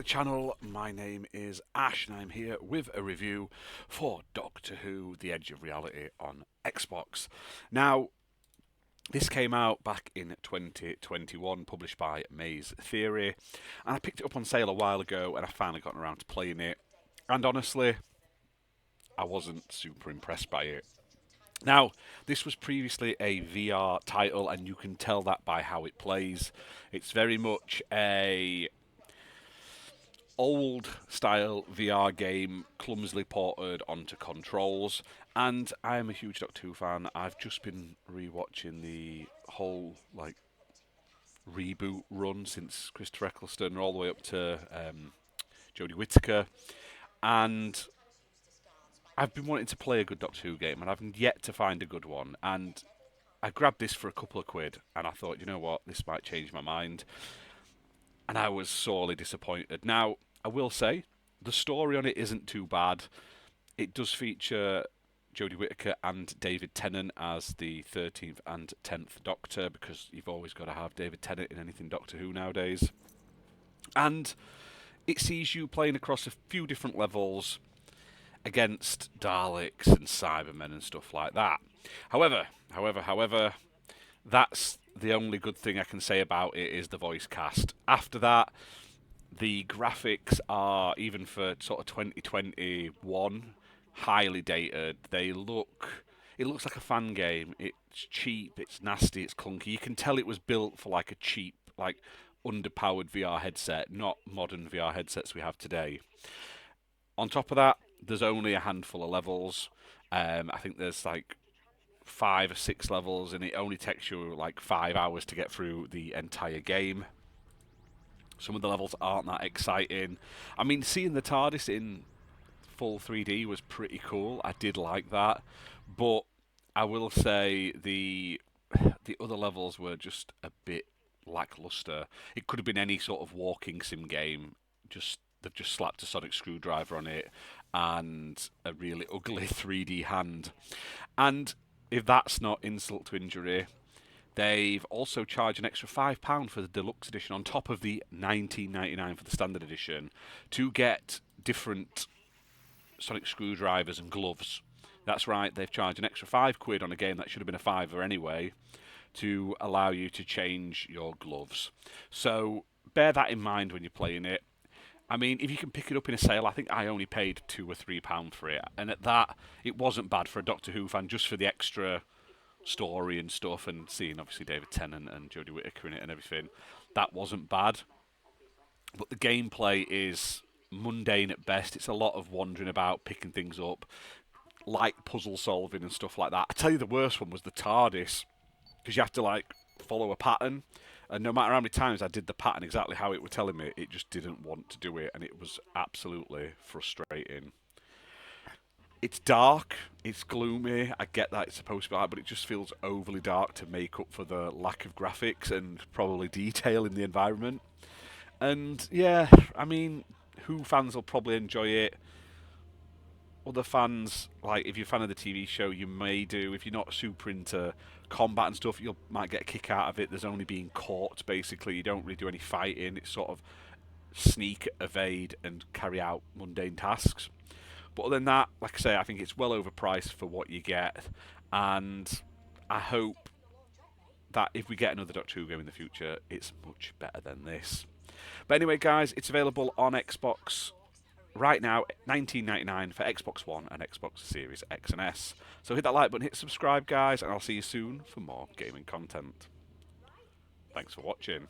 the channel. My name is Ash and I'm here with a review for Doctor Who The Edge of Reality on Xbox. Now, this came out back in 2021, published by Maze Theory, and I picked it up on sale a while ago and I finally gotten around to playing it, and honestly, I wasn't super impressed by it. Now, this was previously a VR title, and you can tell that by how it plays. It's very much a old style VR game, clumsily ported onto controls. And I am a huge Doctor Who fan. I've just been rewatching the whole reboot run since Christopher Eccleston, all the way up to Jodie Whittaker, and I've been wanting to play a good Doctor Who game, and I've yet to find a good one. And I grabbed this for a couple of quid, and I thought, you know what, this might change my mind. And I was sorely disappointed. Now, I will say, the story on it isn't too bad. It does feature Jodie Whittaker and David Tennant as the 13th and 10th Doctor, because you've always got to have David Tennant in anything Doctor Who nowadays. And it sees you playing across a few different levels against Daleks and Cybermen and stuff like that. However, that's the only good thing I can say about it is the voice cast. After that, the graphics are, even for sort of 2021, highly dated. It looks like a fan game. It's cheap, it's nasty, it's clunky. You can tell it was built for like a cheap, underpowered VR headset, not modern VR headsets we have today. On top of that, there's only a handful of levels. I think there's 5 or 6 levels, and it only takes you 5 hours to get through the entire game. Some of the levels aren't that exciting. I mean, seeing the TARDIS in full 3D was pretty cool. I did like that, but I will say the other levels were just a bit lackluster. It could have been any sort of walking sim game. They've just slapped a sonic screwdriver on it and a really ugly 3D hand. And if that's not insult to injury, they've also charged an extra £5 for the deluxe edition on top of the £19.99 for the standard edition to get different sonic screwdrivers and gloves. That's right, they've charged an extra £5 on a game that should have been a fiver anyway to allow you to change your gloves. So bear that in mind when you're playing it. I mean, if you can pick it up in a sale, I think I only paid £2 or £3 for it. And at that, it wasn't bad for a Doctor Who fan, just for the extra story and stuff, and seeing obviously David Tennant and Jodie Whittaker in it and everything. That wasn't bad. But the gameplay is mundane at best. It's a lot of wandering about, picking things up, light puzzle solving and stuff like that. I tell you, the worst one was the TARDIS, because you have to follow a pattern. And no matter how many times I did the pattern exactly how it was telling me, it just didn't want to do it, and it was absolutely frustrating. It's dark, it's gloomy, I get that it's supposed to be like, but it just feels overly dark to make up for the lack of graphics and probably detail in the environment. And yeah, I mean, Who fans will probably enjoy it. Other fans, if you're a fan of the TV show, you may do. If you're not super into combat and stuff, you might get a kick out of it. There's only being caught, basically. You don't really do any fighting. It's sort of sneak, evade, and carry out mundane tasks. But other than that, like I say, I think it's well overpriced for what you get. And I hope that if we get another Doctor Who game in the future, it's much better than this. But anyway, guys, it's available on Xbox right now, $19.99 for Xbox One and Xbox Series X and S. So hit that like button, hit subscribe, guys, and I'll see you soon for more gaming content. Thanks for watching.